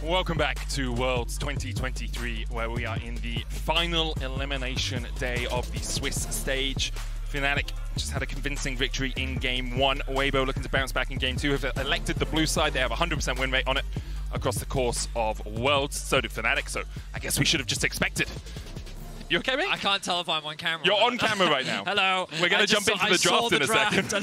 Welcome back to Worlds 2023, where we are in the final elimination day of the Swiss stage. Fnatic just had a convincing victory in Game 1. Weibo looking to bounce back in Game 2. Have elected the blue side. They have a 100% win rate on it across the course of Worlds. So did Fnatic, so I guess we should have just expected. You okay, mate? I can't tell if I'm on camera. You're on camera right now. Hello. We're going to jump into the draft in a second.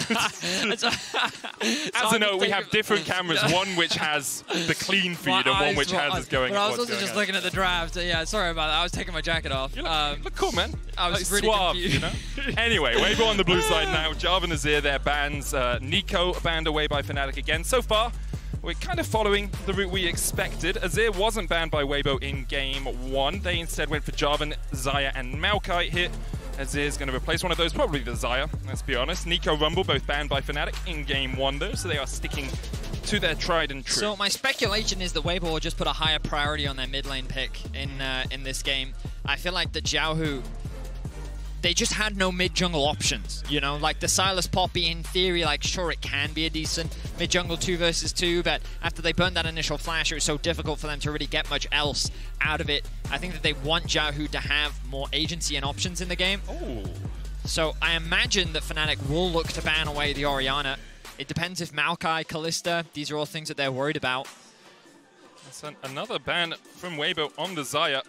As a note, we have different cameras, one which has the clean feed and one which has us going. But I was also just looking at the draft. Yeah, sorry about that. I was taking my jacket off. You look cool, man. I was like really suave, confused. you know? Anyway, Weibo on the blue side now. Jarvan and Azir, their bans. Nico banned away by Fnatic again. So far, we're kind of following the route we expected. Azir wasn't banned by Weibo in Game 1. They instead went for Jarvan, Xayah, and Maokai here. Azir's going to replace one of those, probably the Xayah, let's be honest. Nico, Rumble, both banned by Fnatic in Game 1 though, so they are sticking to their tried and true. So my speculation is that Weibo will just put a higher priority on their mid lane pick in this game. I feel like the Xiaohu, they just had no mid-jungle options, you know? Like the Silas Poppy, in theory, like sure it can be a decent mid-jungle 2 versus 2, but after they burned that initial flash, it was so difficult for them to really get much else out of it. I think that they want Xiaohu to have more agency and options in the game. Ooh. So I imagine that Fnatic will look to ban away the Orianna. It depends if Maokai, Kalista, these are all things that they're worried about. That's another ban from Weibo on the Xayah.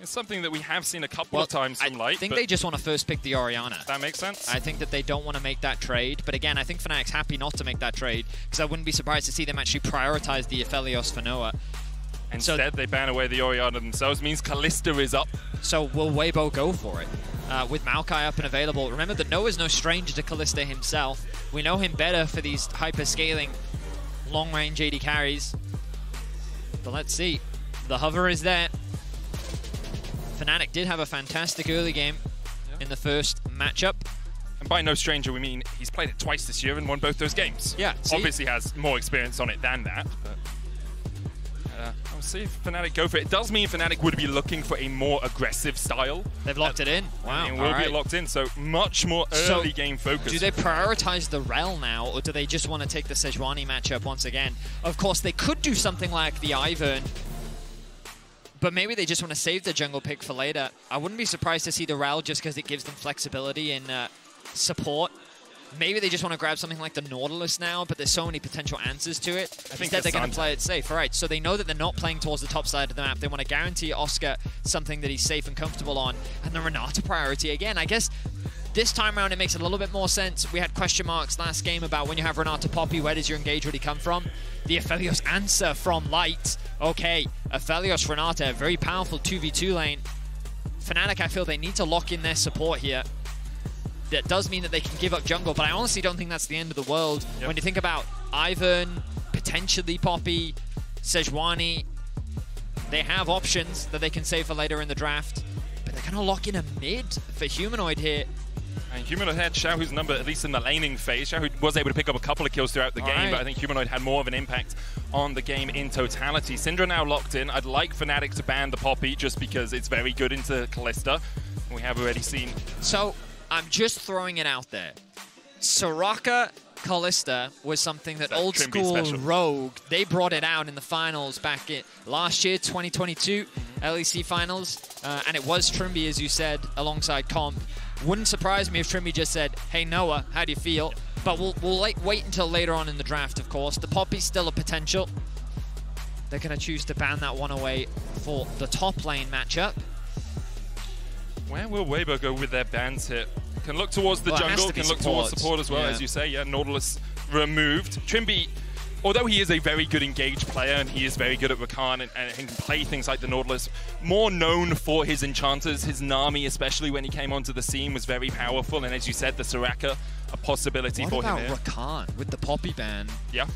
It's something that we have seen a couple of times from Light. I think they just want to first pick the Orianna. That makes sense. I think that they don't want to make that trade. But again, I think Fnatic's happy not to make that trade, because I wouldn't be surprised to see them actually prioritize the Aphelios for Noah. Instead, they ban away the Orianna themselves. Means Kalista is up. So will Weibo go for it? With Maokai up and available. Remember that Noah's no stranger to Kalista himself. We know him better for these hyper-scaling, long-range AD carries. But let's see. The hover is there. Fnatic did have a fantastic early game in the first matchup. And by no stranger, we mean he's played it twice this year and won both those games. Yeah. Obviously has more experience on it than that, but I'll see if Fnatic go for it. It does mean Fnatic would be looking for a more aggressive style. They've locked it in. Wow. It will be locked in, so much more early game focus. Do they prioritize the Rell now, or do they just want to take the Sejuani matchup once again? Of course, they could do something like the Ivern, but maybe they just want to save the jungle pick for later. I wouldn't be surprised to see the Rell just because it gives them flexibility in support. Maybe they just want to grab something like the Nautilus now, but there's so many potential answers to it. Instead, they're going to play it safe. All right, so they know that they're not playing towards the top side of the map. They want to guarantee Oscar something that he's safe and comfortable on. And the Renata priority, again, I guess this time around it makes a little bit more sense. We had question marks last game about when you have Renata Poppy, where does your engage really come from? The Aphelios answer from Light. Okay, Aphelios Renata, very powerful 2v2 lane. Fnatic, I feel they need to lock in their support here. That does mean that they can give up jungle, but I honestly don't think that's the end of the world. Yep. When you think about Ivern, potentially Poppy, Sejuani, they have options that they can save for later in the draft, but they're going to lock in a mid for Humanoid here. And Humanoid had Xiaohu's number, at least in the laning phase. Xiaohu was able to pick up a couple of kills throughout the game, but I think Humanoid had more of an impact on the game in totality. Syndra now locked in. I'd like Fnatic to ban the Poppy just because it's very good into Kalista. We have already seen. So I'm just throwing it out there. Soraka Kalista was something that old school Rogue, they brought it out in the finals back in last year, 2022 LEC finals, and it was Trymbi, as you said, alongside Comp. Wouldn't surprise me if Trymbi just said, hey Noah, how do you feel? But we'll wait until later on in the draft, of course. The Poppy's still a potential. They're going to choose to ban that one away for the top lane matchup. Where will Weibo go with their bans here? Can look towards the jungle, can look towards support as well, as you say. Yeah, Nautilus removed. Trymbi, although he is a very good engaged player and he is very good at Rakan and can play things like the Nautilus, more known for his enchanters, his Nami, especially when he came onto the scene, was very powerful. And as you said, the Soraka, a possibility for him here. What about Rakan with the Poppy ban? Yeah.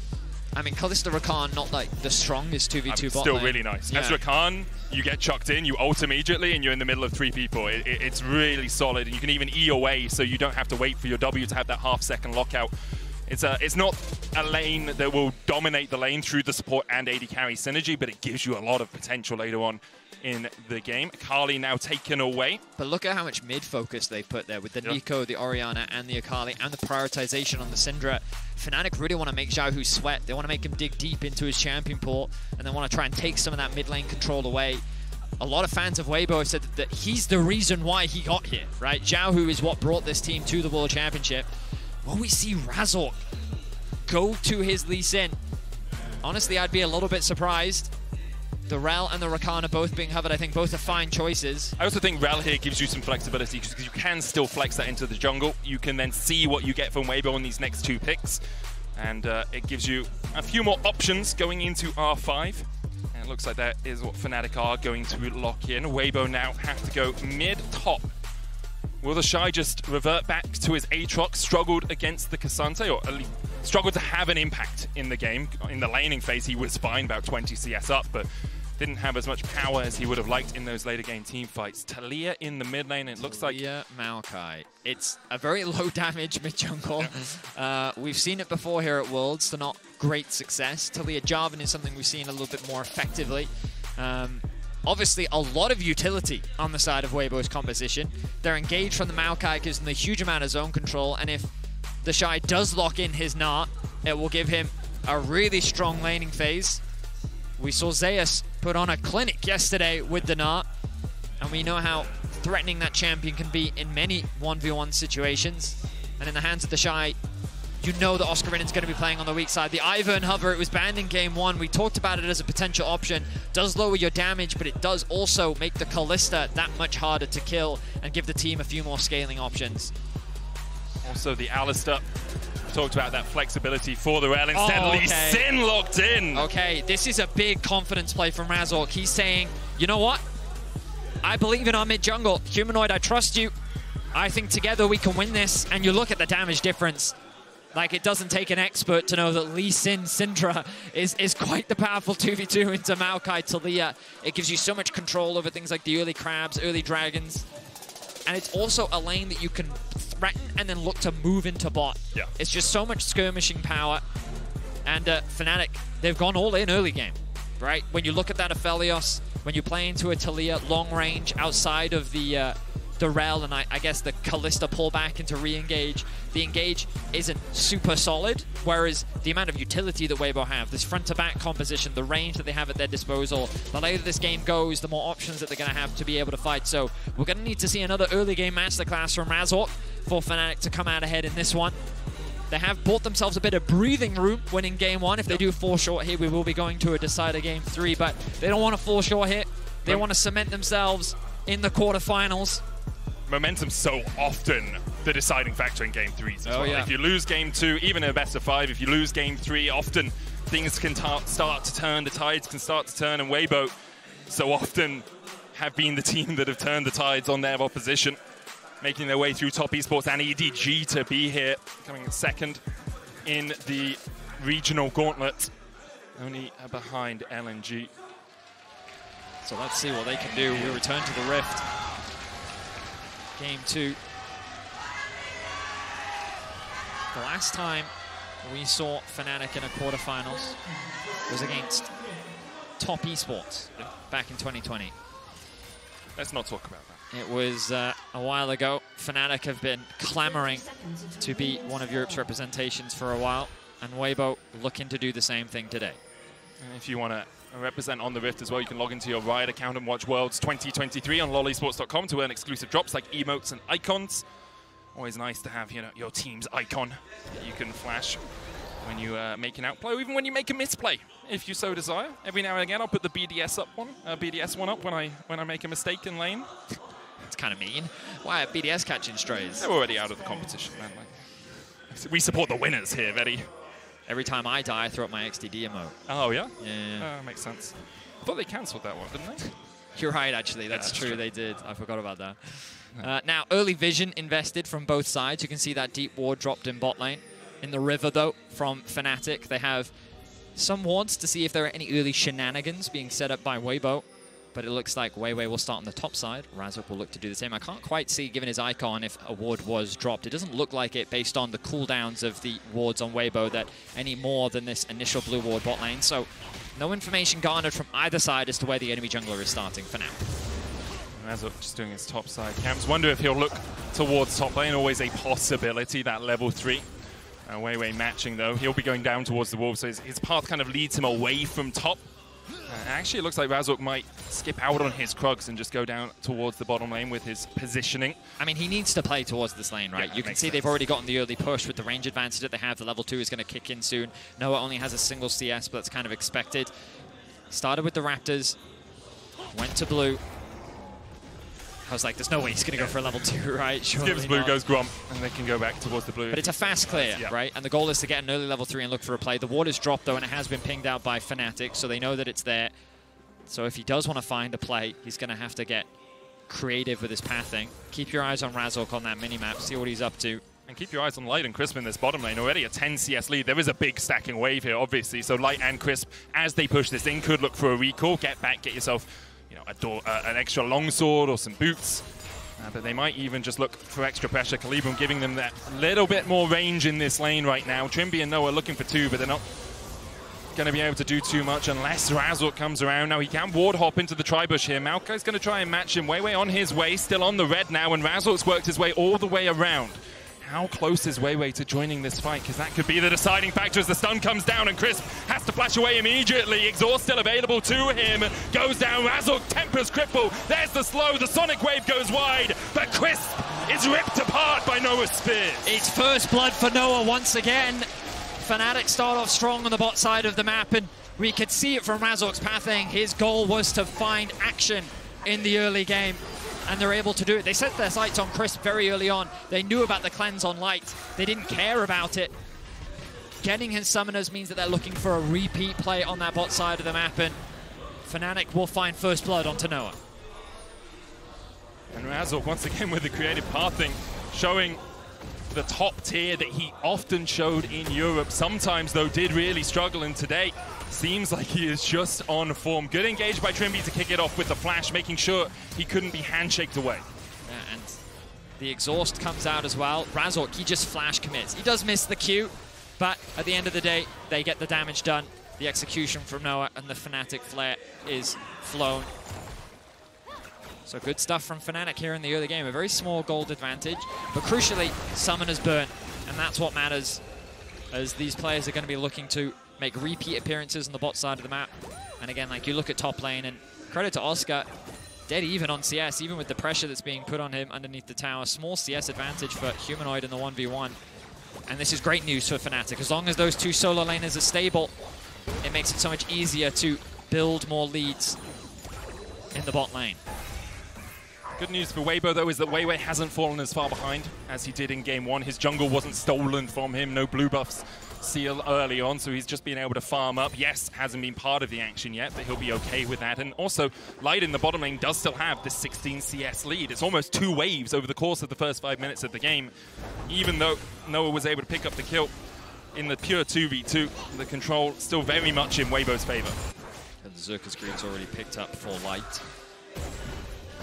I mean, Kalista Rakan, not like the strongest 2v2 bot still lane. really nice. Yeah. As Rakan, you get chucked in, you ult immediately, and you're in the middle of 3 people. It's really solid, and you can even E away, so you don't have to wait for your W to have that half-second lockout. It's not a lane that will dominate the lane through the support and AD carry synergy, but it gives you a lot of potential later on in the game. Akali now taken away. But look at how much mid-focus they put there with the Nico, the Orianna, and the Akali, and the prioritization on the Syndra. Fnatic really want to make Xiaohu sweat. They want to make him dig deep into his champion pool, and they want to try and take some of that mid-lane control away. A lot of fans of Weibo have said that he's the reason why he got here, right? Xiaohu is what brought this team to the World Championship. When we see Razork go to his Lee Sin, honestly, I'd be a little bit surprised. The Rell and the Rakan are both being covered. I think both are fine choices. I also think Rell here gives you some flexibility because you can still flex that into the jungle. You can then see what you get from Weibo on these next 2 picks. And it gives you a few more options going into R5. And it looks like that is what Fnatic are going to lock in. Weibo now have to go mid-top. Will TheShy just revert back to his Aatrox? Struggled against the Cassante, or at least struggled to have an impact in the game. In the laning phase, he was fine, about 20 CS up, but didn't have as much power as he would have liked in those later game team fights. Taliyah in the mid lane, it looks like... Maokai. It's a very low damage mid-jungle. We've seen it before here at Worlds, so not great success. Taliyah Jarvan is something we've seen a little bit more effectively. Obviously, a lot of utility on the side of Weibo's composition. They're engaged from the Maokai, gives them a huge amount of zone control, and if TheShy does lock in his Gnar, it will give him a really strong laning phase. We saw Zeus put on a clinic yesterday with the Gnar, and we know how threatening that champion can be in many 1v1 situations. And in the hands of TheShy, you know that Oscarinin is going to be playing on the weak side. The Ivern hover, it was banned in game 1. We talked about it as a potential option. Does lower your damage, but it does also make the Kalista that much harder to kill and give the team a few more scaling options. Also the Alistar. Talked about that flexibility for the Rell. Instead, Lee Sin locked in. Okay, this is a big confidence play from Razork. He's saying, you know what? I believe in our mid-jungle. Humanoid, I trust you. I think together we can win this. And you look at the damage difference. Like, it doesn't take an expert to know that Lee Sin Syndra is quite the powerful 2v2 into Maokai Taliyah. It gives you so much control over things like the early crabs, early dragons. And it's also a lane that you can threaten and then look to move into bot. Yeah. It's just so much skirmishing power. And Fnatic, they've gone all in early game, right? When you look at that Aphelios, when you play into a Taliyah long range outside of the Rell and I guess the Kalista pull back into re-engage, the engage isn't super solid, whereas the amount of utility that Weibo have, this front-to-back composition, the range that they have at their disposal, the later this game goes, the more options that they're going to have to be able to fight. So we're going to need to see another early game masterclass from Razork for Fnatic to come out ahead in this one. They have bought themselves a bit of breathing room winning game 1. If they do fall short here, we will be going to a decider game 3, but they don't want to fall short here. They want to cement themselves in the quarterfinals. Momentum's so often the deciding factor in game 3s as well. If you lose game 2, even in a best of 5, if you lose game 3, often things can start to turn, the tides can start to turn, and Weibo so often have been the team that have turned the tides on their opposition, making their way through top esports and EDG to be here, coming second in the regional gauntlet, only behind LNG. So let's see what they can do. We return to the Rift. Game 2. The last time we saw Fnatic in a quarterfinals was against Top Esports back in 2020. Let's not talk about that. It was a while ago. Fnatic have been clamoring to be one of Europe's representations for a while, and Weibo looking to do the same thing today. And if you want to represent on the Rift as well, you can log into your Riot account and watch Worlds 2023 on lolesports.com to earn exclusive drops like emotes and icons. Always nice to have, you know, your team's icon that you can flash when you make an outplay, or even when you make a misplay, if you so desire. Every now and again, I'll put the BDS one up when I make a mistake in lane. It's kind of mean. Why are BDS catching strays? They're already out of the competition, man. Like, we support the winners here, Veddy. Every time I die, I throw up my XDD emote. Oh, yeah? Yeah. Makes sense. I thought they cancelled that one, didn't they? You're right, actually. That's true. They did. I forgot about that. Now, early vision invested from both sides. You can see that deep ward dropped in bot lane. In the river, though, from Fnatic, they have some wards to see if there are any early shenanigans being set up by Weibo. But it looks like Weiwei will start on the top side. Razork will look to do the same. I can't quite see, given his icon, if a ward was dropped. It doesn't look like it based on the cooldowns of the wards on Weibo that any more than this initial blue ward bot lane. So No information garnered from either side as to where the enemy jungler is starting for now. Razork just doing his top side camps. Wonder if he'll look towards top lane. Always a possibility, that level 3. Weiwei matching though. He'll be going down towards the wall, so his path kind of leads him away from top. Actually, it looks like Razork might skip out on his Krugs and just go down towards the bottom lane with his positioning. I mean, he needs to play towards this lane, right? Yeah, you can see they've already gotten the early push with the range advantage that they have. The level 2 is going to kick in soon. Noah only has a single CS, but that's kind of expected. Started with the Raptors, went to blue. I was like, there's no way he's going to go for a level 2, right? Surely Gives blue, not. goes Gromp, and they can go back towards the blue. But it's a fast clear, right? And the goal is to get an early level 3 and look for a play. The ward is dropped, though, and it has been pinged out by Fnatic, so they know that it's there. So if he does want to find a play, he's going to have to get creative with his pathing. Keep your eyes on Razork on that minimap, see what he's up to. And keep your eyes on Light and Crisp in this bottom lane. Already a 10 CS lead. There is a big stacking wave here, obviously. So Light and Crisp, as they push this in, could look for a recall. Get back, get yourself, you know, an extra longsword or some boots. But they might even just look for extra pressure. Kalibum giving them that little bit more range in this lane right now. Trymbi and Noah looking for 2, but they're not going to be able to do too much unless Razork comes around. Now he can ward hop into the Tribush here. Maokai's going to try and match him. Weiwei on his way, still on the red now, and Razork's worked his way all the way around. How close is Weiwei to joining this fight? Because that could be the deciding factor as the stun comes down and Crisp has to flash away immediately. Exhaust still available to him. Goes down, Razork tempers cripple. There's the slow, the Sonic Wave goes wide, but Crisp is ripped apart by Noah's spears. It's first blood for Noah once again. Fnatic start off strong on the bot side of the map, and we could see it from Razork's pathing. His goal was to find action in the early game, and they're able to do it. They set their sights on Crisp very early on. They knew about the cleanse on Light. They didn't care about it. Getting his summoners means that they're looking for a repeat play on that bot side of the map, and Fnatic will find first blood onto Noah. And Razork once again with the creative pathing, showing the top tier that he often showed in Europe. Sometimes, though, did really struggle, and today seems like he is just on form. Good engage by Trymbi to kick it off with the flash, making sure he couldn't be handshaked away. Yeah, and the exhaust comes out as well. Razork, he just flash commits. He does miss the Q, but at the end of the day, they get the damage done. The execution from Noah, and the Fnatic flare is flown. So good stuff from Fnatic here in the early game. A very small gold advantage, but crucially, summoners burn, and that's what matters, as these players are going to be looking to make repeat appearances on the bot side of the map. And again, like, you look at top lane, and credit to Oscar, dead even on CS, even with the pressure that's being put on him underneath the tower. Small CS advantage for Humanoid in the 1v1. And this is great news for Fnatic. As long as those 2 solo laners are stable, it makes it so much easier to build more leads in the bot lane. Good news for Weibo, though, is that Weiwei hasn't fallen as far behind as he did in Game 1. His jungle wasn't stolen from him, no blue buffs seal early on, so he's just been able to farm up. Yes, hasn't been part of the action yet, but he'll be okay with that. And also, Light in the bottom lane does still have this 16 CS lead. It's almost 2 waves over the course of the first 5 minutes of the game. Even though Noah was able to pick up the kill in the pure 2v2, the control still very much in Weibo's favor. And the Zerka's Green's already picked up for Light.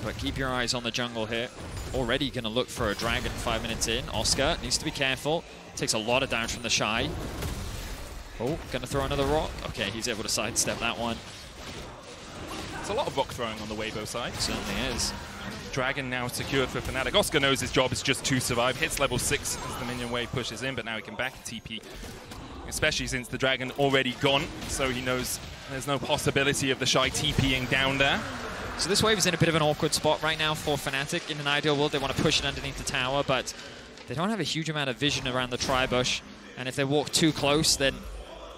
But keep your eyes on the jungle here. Already going to look for a dragon 5 minutes in. Oscar needs to be careful. Takes a lot of damage from TheShy. Oh, going to throw another rock. Okay, he's able to sidestep that one. It's a lot of rock throwing on the Weibo side. Certainly is. Dragon now secured for Fnatic. Oscar knows his job is just to survive. Hits level 6 as the minion wave pushes in, but now he can back TP. Especially since the dragon already gone, so he knows there's no possibility of TheShy TPing down there. So this wave is in a bit of an awkward spot right now for Fnatic. In an ideal world, they want to push it underneath the tower, but they don't have a huge amount of vision around the Tribush. And if they walk too close, then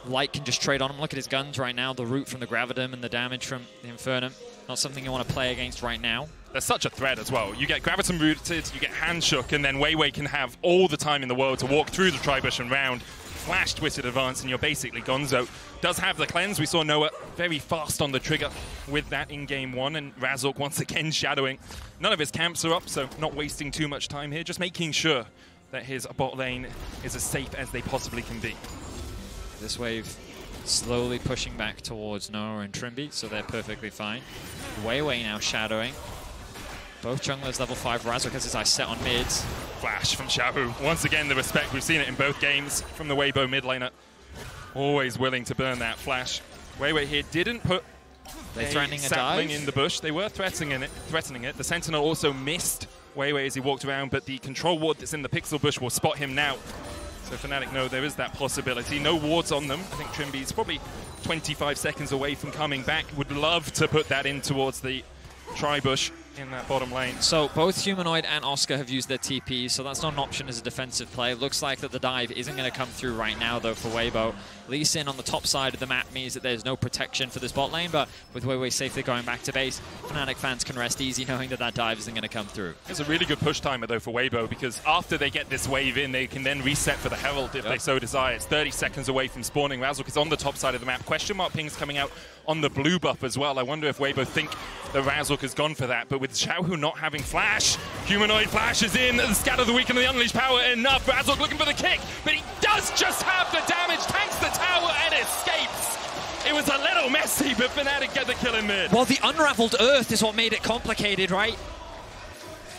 Light can just trade on him. Look at his guns right now, the root from the Gravitum and the damage from the Infernum. Not something you want to play against right now. There's such a threat as well. You get Gravitum rooted, you get hand shook, and then Weiwei can have all the time in the world to walk through the Tribush and round. Flash Twisted Advance, and you're basically gonzo. Does have the cleanse. We saw Noah very fast on the trigger with that in Game 1, and Razork once again shadowing. None of his camps are up, so not wasting too much time here, just making sure that his bot lane is as safe as they possibly can be. This wave slowly pushing back towards Noah and Trymbi, so they're perfectly fine. Weiwei now shadowing. Both junglers level 5. Razork has his eyes set on mids. Flash from Xiaohu. Once again, the respect. We've seen it in both games from the Weibo mid laner. Always willing to burn that flash. Weiwei here didn't put threatening a sapling dive in the bush. They were threatening it. The Sentinel also missed Weiwei as he walked around, but the control ward that's in the pixel bush will spot him now. So Fnatic know there is that possibility. No wards on them. I think Trymbi's probably 25 seconds away from coming back. Would love to put that in towards the tri-bush in that bottom lane. So both Humanoid and Oscar have used their TP, so that's not an option as a defensive play. Looks like that the dive isn't going to come through right now, though, for Weibo. Lee Sin on the top side of the map means that there's no protection for this bot lane, but with Weiwei safely going back to base, Fnatic fans can rest easy knowing that that dive isn't going to come through. It's a really good push timer, though, for Weibo, because after they get this wave in, they can then reset for the Herald if they so desire. It's 30 seconds away from spawning. Razork is on the top side of the map. Question mark pings coming out on the blue buff as well. I wonder if Weibo think that Razork has gone for that, but with Xiaohu not having flash, Humanoid flashes in, the scatter the weaken of the unleashed power enough. Razork looking for the kick, but he does just have the damage, tanks the tower and escapes. It was a little messy, but Fnatic get the kill in mid. Well, the unraveled earth is what made it complicated, right?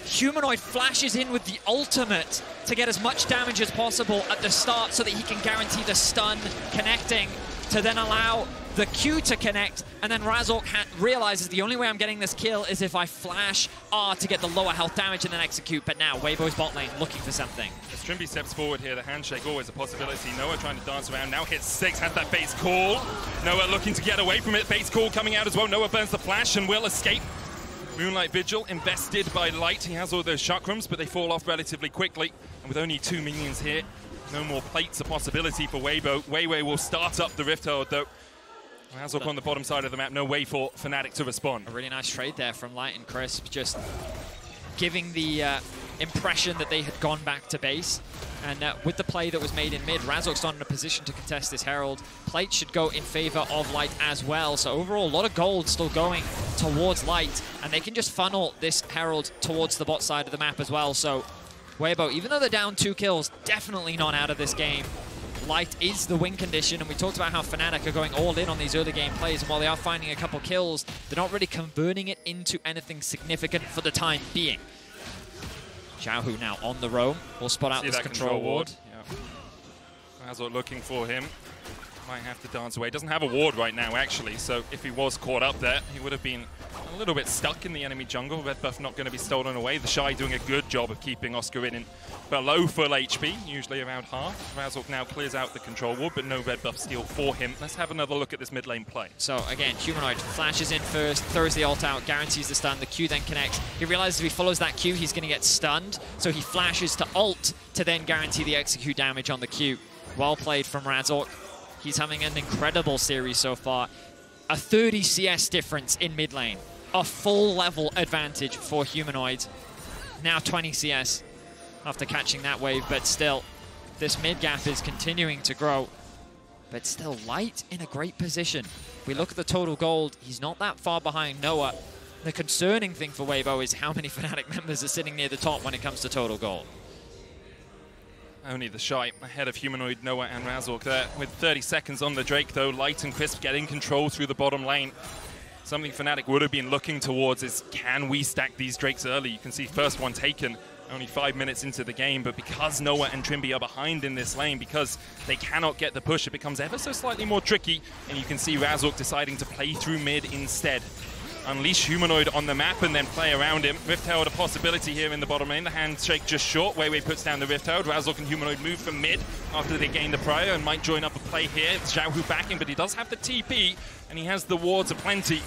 Humanoid flashes in with the ultimate to get as much damage as possible at the start so that he can guarantee the stun connecting to then allow the Q to connect, and then Razork realizes the only way I'm getting this kill is if I flash R to get the lower health damage and then execute, but now Weibo's bot lane looking for something. As Trymbi steps forward here, the handshake always a possibility. Noah trying to dance around, now hits 6, has that base call. Noah looking to get away from it, base call coming out as well. Noah burns the flash and will escape. Moonlight Vigil invested by Light. He has all those chakrams, but they fall off relatively quickly. And with only 2 minions here, no more plates a possibility for Weibo. Weiwei will start up the Rift Herald though. Razork on the bottom side of the map, no way for Fnatic to respond. A really nice trade there from Light and Crisp, just giving the impression that they had gone back to base. And with the play that was made in mid, Razork's not in a position to contest this Herald. Plate should go in favor of Light as well. So overall, a lot of gold still going towards Light, and they can just funnel this Herald towards the bot side of the map as well. So Weibo, even though they're down 2 kills, definitely not out of this game. Light is the win condition, and we talked about how Fnatic are going all in on these early game plays, and while they are finding a couple kills, they're not really converting it into anything significant for the time being. Xiaohu now on the roam. We'll spot out this control ward. Yeah. Razork looking for him. Might have to dance away. Doesn't have a ward right now, actually, so if he was caught up there, he would have been a little bit stuck in the enemy jungle. Red buff not going to be stolen away. TheShy doing a good job of keeping Oscarinin below full HP, usually around half. Razork now clears out the control ward, but no red buff steal for him. Let's have another look at this mid lane play. So again, Humanoid flashes in first, throws the ult out, guarantees the stun. The Q then connects. He realizes if he follows that Q, he's going to get stunned. So he flashes to ult to then guarantee the execute damage on the Q. Well played from Razork. He's having an incredible series so far. A 30 CS difference in mid lane. A full level advantage for Humanoid. Now 20 CS after catching that wave, but still, this mid gap is continuing to grow. But still, Light in a great position. We look at the total gold, he's not that far behind Noah. The concerning thing for Weibo is how many Fnatic members are sitting near the top when it comes to total gold. Only TheShy ahead of Humanoid, Noah and Razork there. With 30 seconds on the Drake though, Light and Crisp getting control through the bottom lane. Something Fnatic would have been looking towards is, can we stack these Drakes early? You can see first one taken only 5 minutes into the game, but because Noah and Trymbi are behind in this lane, because they cannot get the push, it becomes ever so slightly more tricky, and you can see Razork deciding to play through mid instead. Unleash Humanoid on the map and then play around him. Rift Herald a possibility here in the bottom lane. The handshake just short. Weiwei puts down the Rift Herald. Razork and Humanoid move from mid after they gain the prior and might join up a play here. It's Xiaohu backing, but he does have the TP and he has the wards aplenty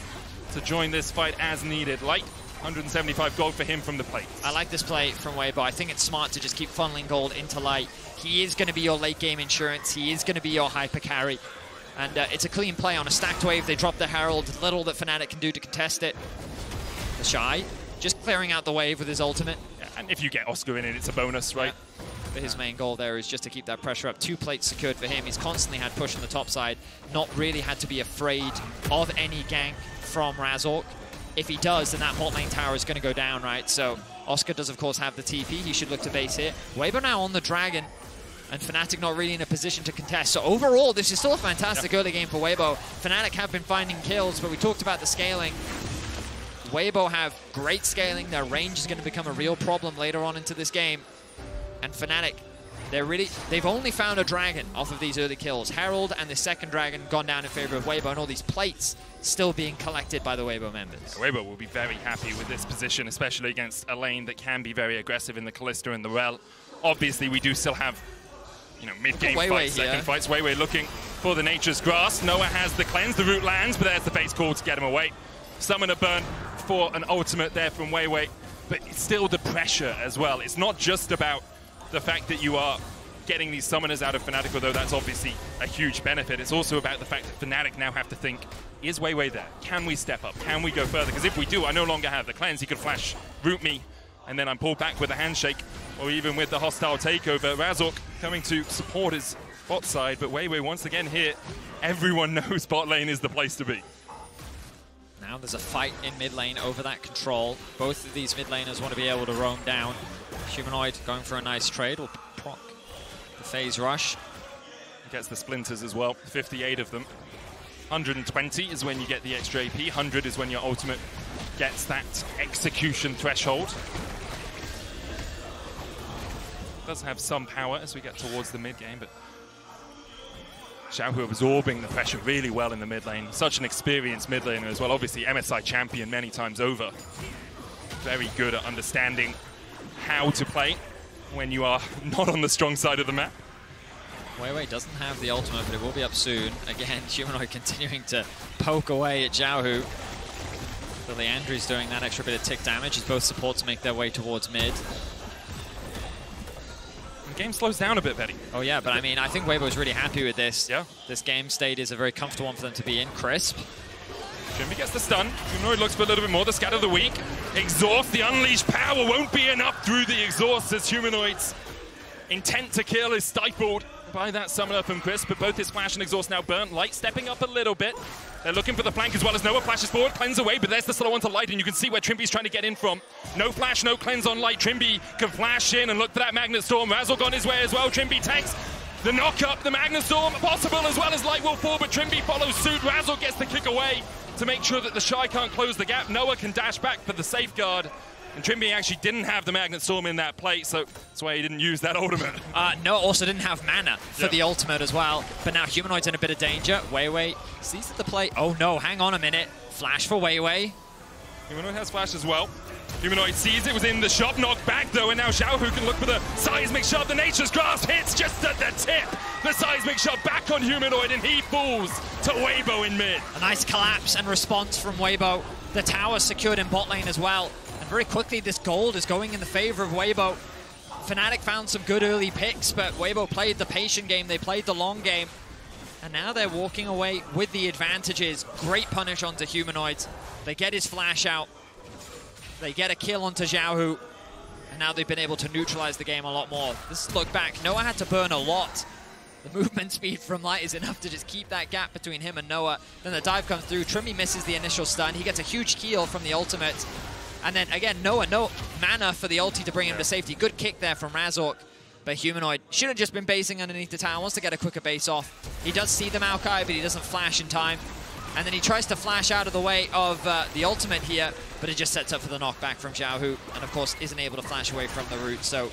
to join this fight as needed. Light, 175 gold for him from the plate. I like this play from Weibo. I think it's smart to just keep funneling gold into Light. He is going to be your late game insurance. He is going to be your hyper carry. And it's a clean play on a stacked wave. They drop the Herald. Little that Fnatic can do to contest it. TheShy just clearing out the wave with his ultimate. Yeah, and if you get Oscar in it, it's a bonus, right? Yeah. But his main goal there is just to keep that pressure up. 2 plates secured for him. He's constantly had push on the top side. Not really had to be afraid of any gank from Razork. If he does, then that bot lane tower is going to go down, right? So Oscar does, of course, have the TP. He should look to base here. Weibo now on the Dragon. And Fnatic not really in a position to contest. So overall, this is still a fantastic early game for Weibo. Fnatic have been finding kills, but we talked about the scaling. Weibo have great scaling. Their range is going to become a real problem later on into this game. And Fnatic They've only found a dragon off of these early kills. Herald and the second dragon gone down in favor of Weibo, and all these plates still being collected by the Weibo members. Weibo will be very happy with this position, especially against a lane that can be very aggressive in the Kalista and the Rell. Obviously, we do still have, you know, mid-game fights, second fights. Weiwei looking for the Nature's Grasp. Noah has the cleanse, the root lands, but there's the base call to get him away. Summoner burn for an ultimate there from Weiwei, but it's still the pressure as well. It's not just about the fact that you are getting these summoners out of Fnatic, although that's obviously a huge benefit. It's also about the fact that Fnatic now have to think, is Weiwei there? Can we step up? Can we go further? Because if we do, I no longer have the cleanse. He could flash root me, and then I'm pulled back with a handshake, or even with the hostile takeover. Razork coming to support his bot side, but Weiwei once again here. Everyone knows bot lane is the place to be. Now there's a fight in mid lane over that control. Both of these mid laners want to be able to roam down. Humanoid going for a nice trade will proc the phase rush. He gets the splinters as well, 58 of them. 120 is when you get the extra AP, 100 is when your ultimate gets that execution threshold. Does have some power as we get towards the mid game, but Xiaohu absorbing the pressure really well in the mid lane. Such an experienced mid laner as well. Obviously MSI champion many times over. Very good at understanding how to play when you are not on the strong side of the map. Weiwei doesn't have the ultimate, but it will be up soon. Again, Humanoid continuing to poke away at Xiaohu. So Leandri's doing that extra bit of tick damage as both supports make their way towards mid. The game slows down a bit, Betty. Oh yeah, but I mean, I think Weibo's really happy with this. Yeah. This game state is a very comfortable one for them to be in. Crisp. Trymbi gets the stun. Humanoid looks for a little bit more. The scatter of the weak. Exhaust, the unleashed power won't be enough through the exhaust as Humanoid's intent to kill is stifled by that summoner from Crisp, but both his flash and exhaust now burnt. Light stepping up a little bit. They're looking for the flank as well as Noah flashes forward, cleanse away, but there's the slow onto Light, and you can see where Trymbi's trying to get in from. No flash, no cleanse on Light. Trymbi can flash in and look for that Magnet Storm. Razork on his way as well. Trymbi takes the knock up, the Magnet Storm possible as well as Light will fall, but Trymbi follows suit. Razork gets the kick away to make sure that TheShy can't close the gap. Noah can dash back for the safeguard. And Trymbi actually didn't have the Magnet Storm in that plate, so that's why he didn't use that ultimate. No, also didn't have mana for the ultimate as well. But now Humanoid's in a bit of danger. Weiwei sees the play. Oh no, hang on a minute. Flash for Weiwei. Humanoid has flash as well. Humanoid sees it, was in the shot, knocked back though, and now Xiaohu can look for the seismic shot. The Nature's Grasp hits just at the tip. The seismic shot back on Humanoid, and he falls to Weibo in mid. A nice collapse and response from Weibo. The tower secured in bot lane as well. And very quickly, this gold is going in the favor of Weibo. Fnatic found some good early picks, but Weibo played the patient game. They played the long game. And now they're walking away with the advantages. Great punish onto Humanoids. They get his flash out. They get a kill onto Xiaohu. And now they've been able to neutralize the game a lot more. This look back. Noah had to burn a lot. The movement speed from Light is enough to just keep that gap between him and Noah. Then the dive comes through. Trymbi misses the initial stun. He gets a huge heal from the ultimate. And then again, Noah, no mana for the ulti to bring him to safety. Good kick there from Razork. But Humanoid should have just been basing underneath the tower. Wants to get a quicker base off. He does see the Maokai, but he doesn't flash in time. And then he tries to flash out of the way of the ultimate here, but it just sets up for the knockback from Xiaohu. And of course, isn't able to flash away from the root. So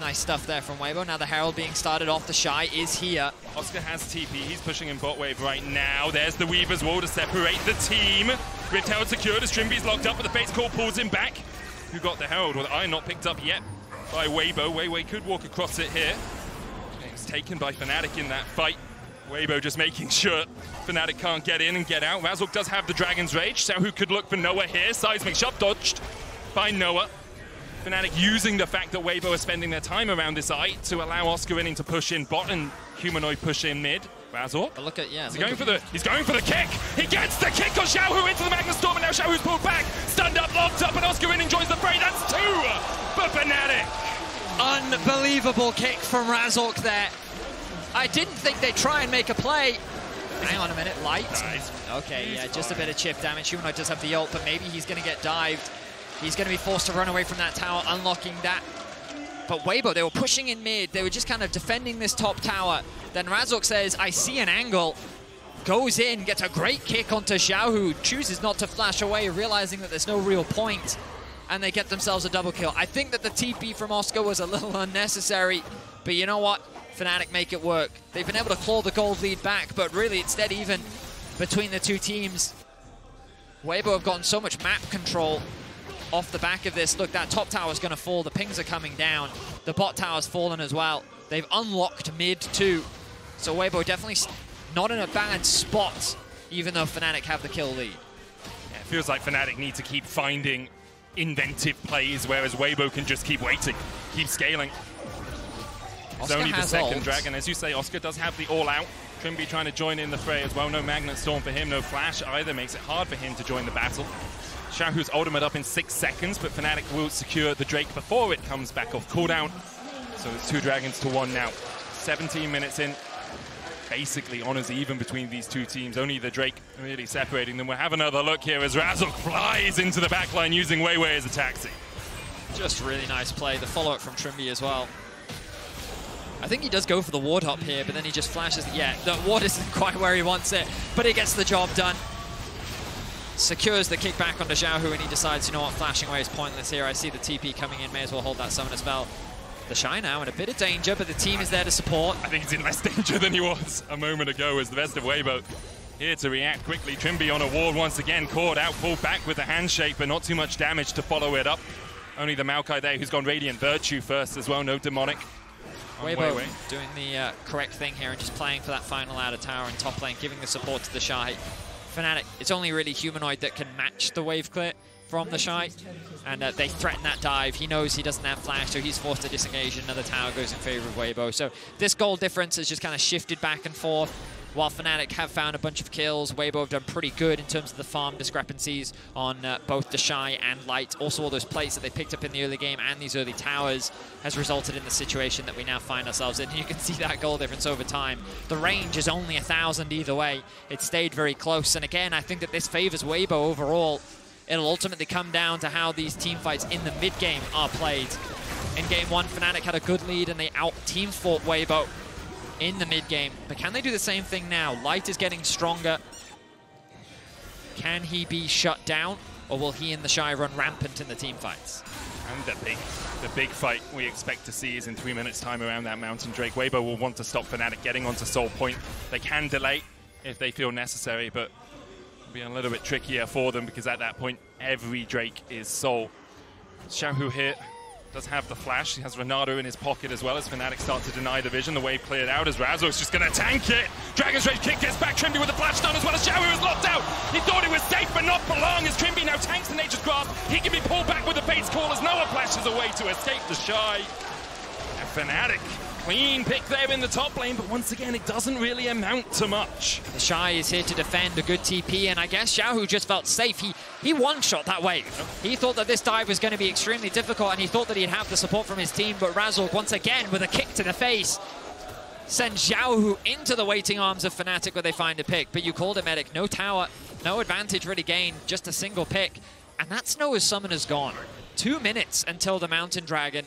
nice stuff there from Weibo. Now the Herald being started off. TheShy is here. Oscar has TP. He's pushing in bot wave right now. There's the Weaver's Wall to separate the team. Rift Herald secured as Trymbi's locked up, but the face call pulls him back. Who got the Herald? Well, the Iron not picked up yet by Weibo. Weiwei could walk across it here. It's taken by Fnatic in that fight. Weibo just making sure Fnatic can't get in and get out. Razork does have the Dragon's Rage. Xiaohu could look for Noah here. Seismic shot dodged by Noah. Fnatic using the fact that Weibo are spending their time around this eye to allow Oscarinin to push in bot and Humanoid push in mid. Razork. But look at, yeah. He's going for the kick. He gets the kick on Xiaohu into the Magnet Storm, and now Xiaohu's pulled back. Stunned up, locked up, and Oscarinin joins the fray. That's 2 for Fnatic. Unbelievable kick from Razork there. I didn't think they'd try and make a play. Hang on a minute, Light. Nice. Okay, yeah, just a bit of chip damage. Humanoid does have the ult, but maybe he's going to get dived. He's going to be forced to run away from that tower, unlocking that. But Weibo, they were pushing in mid. They were just kind of defending this top tower. Then Razork says, I see an angle. Goes in, gets a great kick onto Xiaohu. Chooses not to flash away, realizing that there's no real point. and they get themselves a double kill. I think that the TP from Oscar was a little unnecessary, but you know what? Fnatic make it work. They've been able to claw the gold lead back, but really it's dead even between the two teams. Weibo have gotten so much map control off the back of this. Look, that top tower is going to fall. The pings are coming down. The bot tower's fallen as well. They've unlocked mid too. So Weibo definitely not in a bad spot, even though Fnatic have the kill lead. Yeah, it feels like Fnatic need to keep finding inventive plays, whereas Weibo can just keep waiting, keep scaling. It's only the second dragon. As you say, Oscar does have the all-out. Trymbi trying to join in the fray as well. No Magnet Storm for him, no Flash either. Makes it hard for him to join the battle. Xiaohu's ultimate up in 6 seconds, but Fnatic will secure the Drake before it comes back off cooldown. So it's 2 dragons to 1 now. 17 minutes in. Basically honors even between these two teams. Only the Drake really separating them. We'll have another look here as Razork flies into the backline using Weiwei as a taxi. Just really nice play. The follow-up from Trymbi as well. I think he does go for the ward hop here, but then he just flashes. Yeah, the ward isn't quite where he wants it, but he gets the job done. Secures the kickback onto Xiaohu, and he decides, you know what, flashing away is pointless here. I see the TP coming in, may as well hold that summoner spell. TheShy now in a bit of danger, but the team is there to support. I think he's in less danger than he was a moment ago as the best of Weibo here to react quickly. Trymbi on a ward once again, caught out, pulled back with the handshake, but not too much damage to follow it up. Only the Maokai there who's gone Radiant Virtue first as well, no Demonic. Weibo doing the correct thing here and just playing for that final outer tower in top lane, giving the support to TheShy. Fnatic, it's only really Humanoid that can match the wave clear from TheShy, and they threaten that dive. He knows he doesn't have flash, so he's forced to disengage. Another tower goes in favor of Weibo. So this goal difference has just kind of shifted back and forth. While Fnatic have found a bunch of kills, Weibo have done pretty good in terms of the farm discrepancies on both TheShy and Light. Also, all those plates that they picked up in the early game and these early towers has resulted in the situation that we now find ourselves in. You can see that goal difference over time. The range is only 1,000 either way. It stayed very close. And again, I think that this favors Weibo overall. It'll ultimately come down to how these team fights in the mid-game are played. In game 1, Fnatic had a good lead and they out-team fought Weibo in the mid-game. But can they do the same thing now? Light is getting stronger. Can he be shut down, or will he and TheShy run rampant in the team fights? And the big fight we expect to see is in 3 minutes' time around that Mountain Drake. Weibo will want to stop Fnatic getting onto Soul Point. They can delay if they feel necessary, but it'll be a little bit trickier for them because at that point, every Drake is Soul. Xiaohu here does have the flash. He has Renata in his pocket as well as Fnatic start to deny the vision. The wave cleared out as Razork's just going to tank it. Dragon's Rage kick gets back. Trymbi with the flash stun as well as Xiaohu is locked out. He thought it was safe, but not for long as Trymbi now tanks the Nature's Grasp. He can be pulled back with the Fate's Call as Noah flashes away to escape TheShy. And Fnatic, clean pick there in the top lane, but once again, it doesn't really amount to much. TheShy is here to defend a good TP, and I guess Xiaohu just felt safe. He one-shot that wave. He thought that this dive was going to be extremely difficult, and he thought that he'd have the support from his team, but Razork, once again, with a kick to the face, sends Xiaohu into the waiting arms of Fnatic where they find a pick. But you called it, Medic. No tower, no advantage really gained, just a single pick. And that's Noah's summoner's gone. 2 minutes until the Mountain Dragon,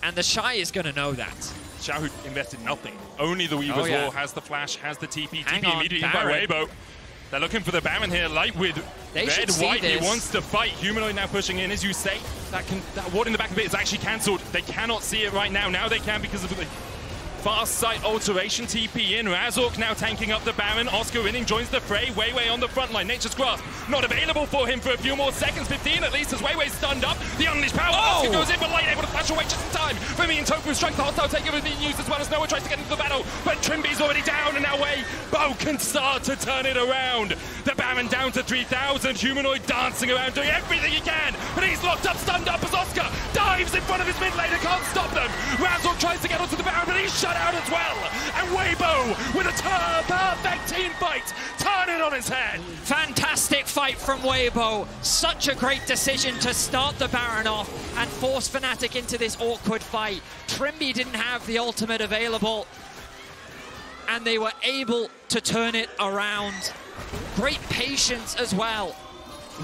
and TheShy is going to know that. Xiaohu invested nothing. Only the Weaver's Wall has the flash, has the TP. TP immediately in by Weibo. They're looking for the Baron here. Light with red, white. He wants to fight. Humanoid now pushing in, as you say. That ward in the back of it is actually cancelled. They cannot see it right now. Now they can because of the fast sight alteration. TP in. Razork now tanking up the Baron. Oscarinin joins the fray. Weiwei on the front line. Nature's Grasp not available for him for a few more seconds. 15 at least as Weiwei's stunned up. The unleashed power. Oscar goes in, but Light able to flash away just in time. For me and Tofu strike the hostile takeover being used as well as Noah tries to get into the battle. But Trymbi's already down and now Weibo can start to turn it around. The Baron down to 3,000. Humanoid dancing around doing everything he can. But he's locked up, stunned up as Oscar dives in front of his mid laner. Can't stop them. Razork tries to get onto the Baron, but he's shut out as well. And Weibo with a perfect team fight. Turn it on his head. Fantastic fight from Weibo. Such a great decision to start the Baron off and force Fnatic into this awkward fight. Trymbi didn't have the ultimate available, and they were able to turn it around. Great patience as well.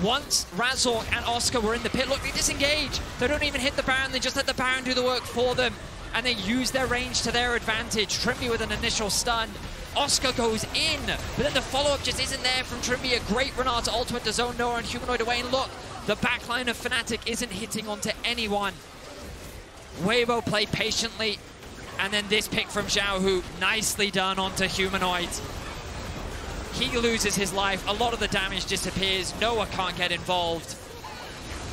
Once Razork and Oscar were in the pit, look, they disengage. They don't even hit the Baron, they just let the Baron do the work for them. And they use their range to their advantage. Trymbi with an initial stun. Oscar goes in, but then the follow-up just isn't there from Trymbi. A great Renata ultimate to zone Noah and Humanoid away. And look, The backline of Fnatic isn't hitting onto anyone. Weibo play patiently, and then this pick from Xiaohu, nicely done onto Humanoid. He loses his life, a lot of the damage disappears, Noah can't get involved.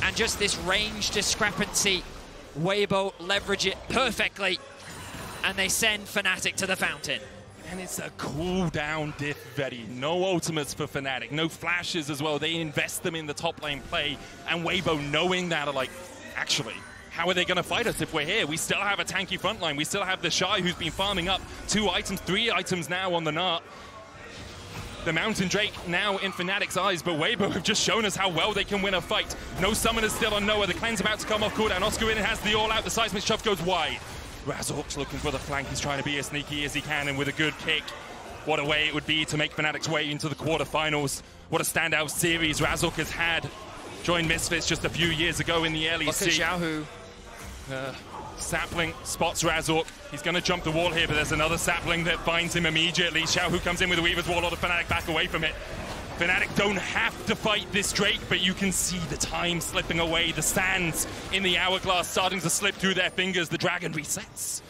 And just this range discrepancy, Weibo leverage it perfectly, and they send Fnatic to the fountain. And it's a cooldown diff, Vetty. No ultimates for Fnatic, no flashes as well. They invest them in the top lane play, and Weibo knowing that are like, actually, how are they going to fight us if we're here? We still have a tanky frontline. We still have TheShy who's been farming up 2 items, 3 items now on the Gnar. The Mountain Drake now in Fnatic's eyes, but Weibo have just shown us how well they can win a fight. No summoners still on Noah. The cleanse about to come off cooldown. Oscarinin has the all-out. The seismic shove goes wide. Razork's looking for the flank. He's trying to be as sneaky as he can, and with a good kick. What a way it would be to make Fnatic's way into the quarterfinals. What a standout series Razork has had. Joined Misfits just a few years ago in the early Look at Xiaohu. Sapling spots Razork. He's going to jump the wall here, but there's another sapling that finds him immediately. Xiaohu comes in with a Weaver's Wall, or the Fnatic back away from it. Fnatic don't have to fight this Drake, but you can see the time slipping away. The sands in the hourglass starting to slip through their fingers. The dragon resets.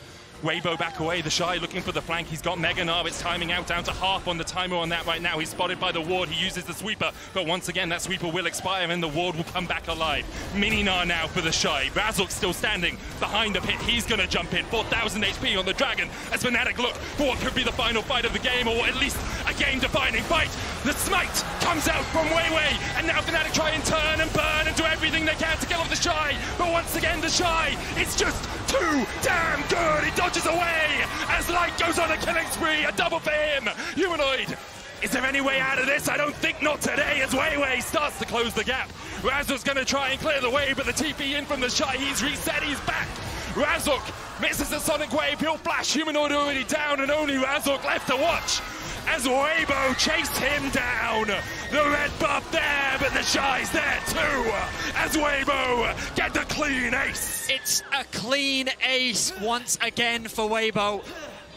Weibo back away. TheShy looking for the flank. He's got Mega Gnar. It's timing out down to half on the timer on that right now. He's spotted by the ward. He uses the sweeper, but once again that sweeper will expire and the ward will come back alive. Mini Gnar now for TheShy. Razork's still standing behind the pit. He's going to jump in. 4,000 HP on the dragon as Fnatic look for what could be the final fight of the game, or at least a game-defining fight. The smite comes out from Weiwei, and now Fnatic try and turn and burn and do everything they can to kill off TheShy. But once again, TheShy, it's just too damn good. He dodges away as Light goes on a killing spree. A double for him. Humanoid. Is there any way out of this? I don't think not today, as Weiwei starts to close the gap. Razork's going to try and clear the way, but the TP in from TheShy. He's reset. He's back. Razork misses the Sonic Wave. He'll flash. Humanoid already down, and only Razork left to watch as Weibo chased him down. The red buff there, but TheShy's there too, as Weibo get the clean ace. It's a clean ace once again for Weibo.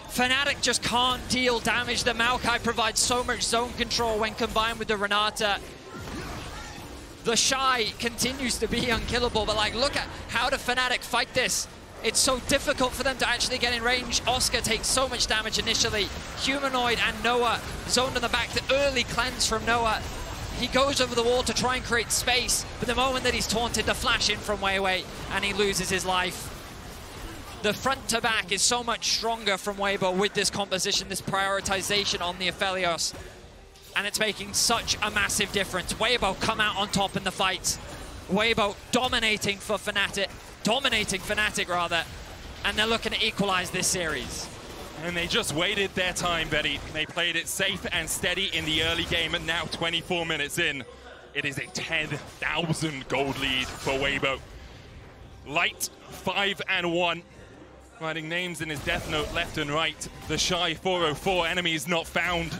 Fnatic just can't deal damage. The Maokai provides so much zone control when combined with the Renata. TheShy continues to be unkillable, but like, look at how the Fnatic fight this. It's so difficult for them to actually get in range. Oscar takes so much damage initially. Humanoid and Noah zoned in the back. The early cleanse from Noah. He goes over the wall to try and create space, but the moment that he's taunted, the flash in from Weiwei, and he loses his life. The front to back is so much stronger from Weibo with this composition, this prioritization on the Aphelios. And it's making such a massive difference. Weibo come out on top in the fight. Weibo dominating for Fnatic. Dominating Fnatic, rather, and they're looking to equalize this series. And they just waited their time, Betty. They played it safe and steady in the early game, and now 24 minutes in, it is a 10,000 gold lead for Weibo. Light 5-1, writing names in his death note left and right. TheShy 404, enemies not found,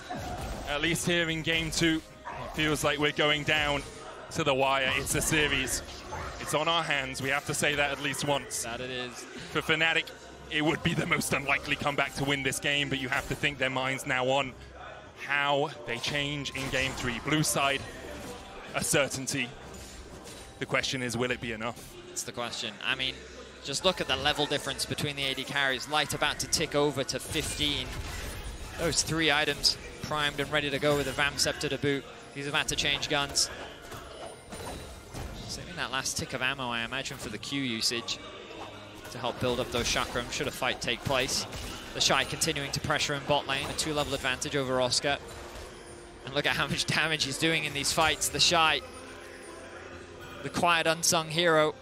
at least here in game 2. It feels like we're going down to the wire. It's a series. It's on our hands. We have to say that at least once. That it is. For Fnatic, it would be the most unlikely comeback to win this game, but you have to think their minds now on how they change in game 3. Blue side, a certainty. The question is, will it be enough? That's the question. I mean, just look at the level difference between the AD carries. Light about to tick over to 15. Those 3 items primed and ready to go with a Vam Scepter to boot. He's about to change guns. Saving that last tick of ammo, I imagine, for the Q usage to help build up those chakrams should a fight take place. TheShy continuing to pressure in bot lane, a 2-level advantage over Oscar. And look at how much damage he's doing in these fights. TheShy, the quiet unsung hero.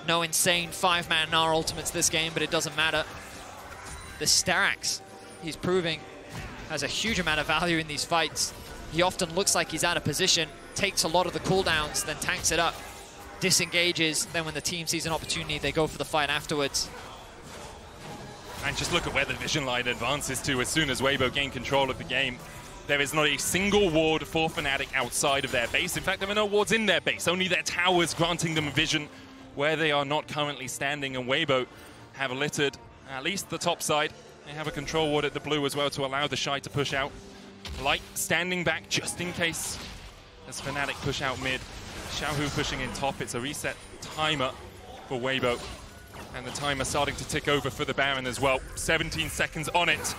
No insane 5-man Gnar ultimates this game, but it doesn't matter. The Starax, he's proving, has a huge amount of value in these fights. He often looks like he's out of position, takes a lot of the cooldowns, then tanks it up, disengages, then when the team sees an opportunity, they go for the fight afterwards. And just look at where the vision line advances to as soon as Weibo gain control of the game. There is not a single ward for Fnatic outside of their base. In fact, there are no wards in their base, only their towers granting them vision where they are not currently standing, and Weibo have littered at least the top side. They have a control ward at the blue as well to allow TheShy to push out. Light standing back just in case as Fnatic push out mid. Xiaohu pushing in top. It's a reset timer for Weibo. And the timer starting to tick over for the Baron as well. 17 seconds on it.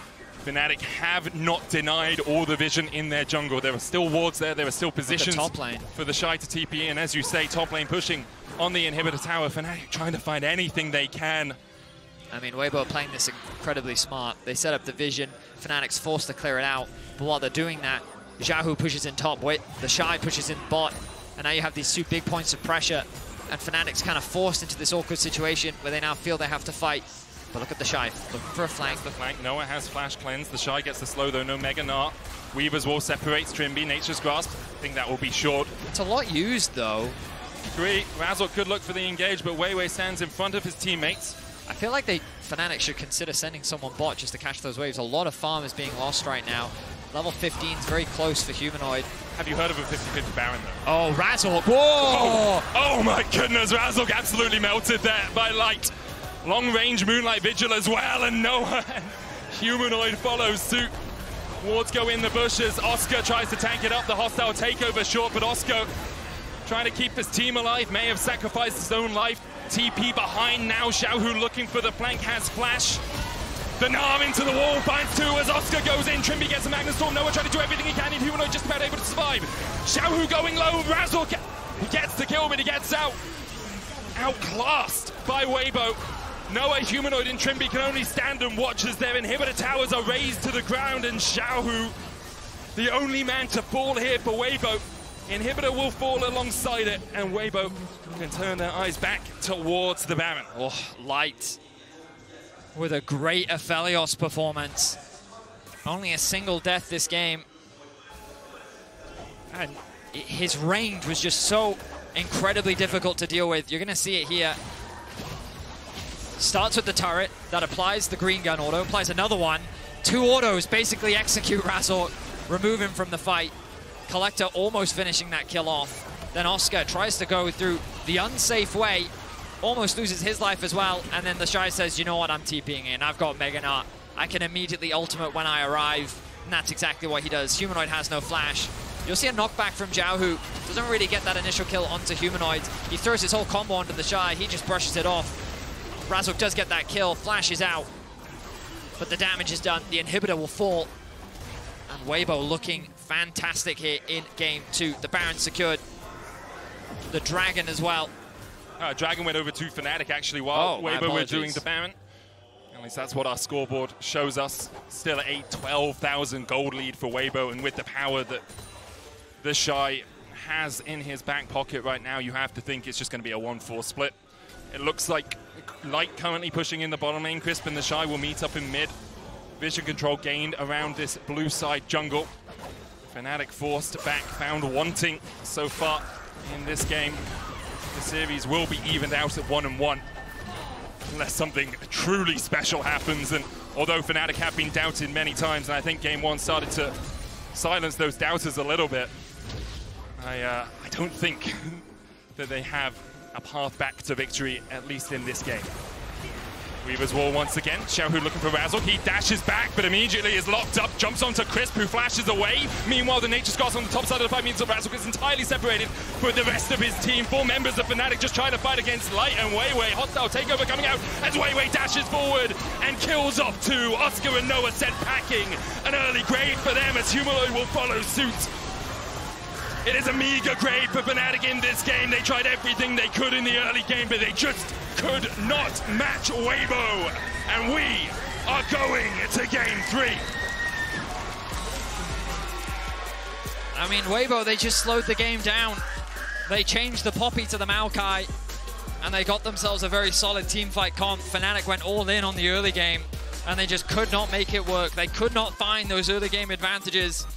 Fnatic have not denied all the vision in their jungle. There are still wards there. There are still positions top lane for TheShy to TP in. As you say, top lane pushing on the inhibitor tower. Fnatic trying to find anything they can. I mean, Weibo playing this incredibly smart. They set up the vision. Fnatic's forced to clear it out. But while they're doing that, Xiaohu pushes in top. TheShy pushes in bot. And now you have these two big points of pressure. And Fnatic's kind of forced into this awkward situation where they now feel they have to fight. But look at TheShy, looking for a flank. The flank. Noah has flash cleanse. TheShy gets the slow though, no Mega Gnar. Weaver's Wall separates Trymbi. Nature's Grasp. I think that will be short. It's a lot used though. Agree. Razork could look for the engage, but Weiwei stands in front of his teammates. I feel like Fnatic should consider sending someone bot just to catch those waves. A lot of farm is being lost right now. Level 15 is very close for Humanoid. Have you heard of a 50-50 Baron though? Oh, Razork. Whoa! Oh my goodness, Razork absolutely melted there by Light. Long-range Moonlight Vigil as well, and Noah and Humanoid follows suit. Wards go in the bushes. Oscar tries to tank it up. The hostile takeover short, but Oscar trying to keep his team alive. May have sacrificed his own life. TP behind now. Xiaohu looking for the flank, has flash. The Gnar into the wall, finds two as Oscar goes in. Trymbi gets a Magnus Storm. Noah trying to do everything he can. And Humanoid just about able to survive. Xiaohu going low. Razork, he gets the kill, but he gets outclassed by Weibo. Noah, Humanoid, and Trymbi can only stand and watch as their inhibitor towers are raised to the ground, and Xiaohu, the only man to fall here for Weibo. Inhibitor will fall alongside it, and Weibo can turn their eyes back towards the Baron. Oh, Light with a great Aphelios performance. Only a single death this game. And his range was just so incredibly difficult to deal with. You're going to see it here. Starts with the turret, that applies the green gun auto, applies another one. Two autos basically execute Razork, remove him from the fight. Collector almost finishing that kill off. Then Oscar tries to go through the unsafe way, almost loses his life as well, and then TheShy says, you know what, I'm TPing in, I've got Mega Gnar. I can immediately ultimate when I arrive, and that's exactly what he does. Humanoid has no flash. You'll see a knockback from Xiaohu. Doesn't really get that initial kill onto Humanoid. He throws his whole combo onto TheShy, he just brushes it off. Razork does get that kill, flash is out, but the damage is done. The inhibitor will fall, and Weibo looking fantastic here in game 2. The Baron secured, the Dragon as well. Dragon went over to Fnatic actually while Weibo were doing the Baron. At least that's what our scoreboard shows us. Still a 12,000 gold lead for Weibo, and with the power that TheShy has in his back pocket right now, you have to think it's just going to be a 1-4 split. It looks like Light currently pushing in the bottom lane. Crisp and TheShy will meet up in mid. Vision control gained around this blue side jungle. Fnatic forced back, found wanting so far in this game. The series will be evened out at 1-1 unless something truly special happens. And although Fnatic have been doubted many times, and I think game 1 started to silence those doubters a little bit, I don't think that they have a path back to victory, at least in this game. Weaver's Wall once again. Xiaohu looking for Razork. He dashes back, but immediately is locked up. Jumps onto Crisp, who flashes away. Meanwhile, the Nature's Grasp on the top side of the fight means that Razork is entirely separated from the rest of his team. 4 members of Fnatic just trying to fight against Light and Weiwei. Hostile takeover coming out as Weiwei dashes forward and kills off 2. Oscar and Noah sent packing. An early grade for them as Humanoid will follow suit. It is a meager grade for Fnatic in this game. They tried everything they could in the early game, but they just could not match Weibo. And we are going to game 3. I mean, Weibo, they just slowed the game down. They changed the Poppy to the Maokai, and they got themselves a very solid teamfight comp. Fnatic went all in on the early game, and they just could not make it work. They could not find those early game advantages.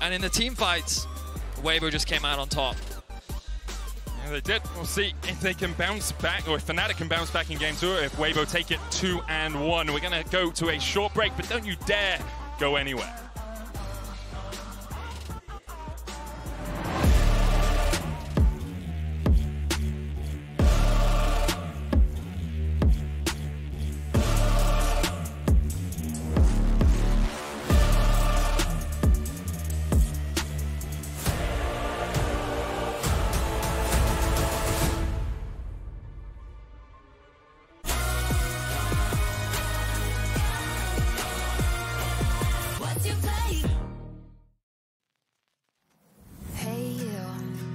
And in the team fights, Weibo just came out on top. Yeah, they did. We'll see if they can bounce back, or if Fnatic can bounce back in game 2, or if Weibo take it 2-1. We're going to go to a short break, but don't you dare go anywhere.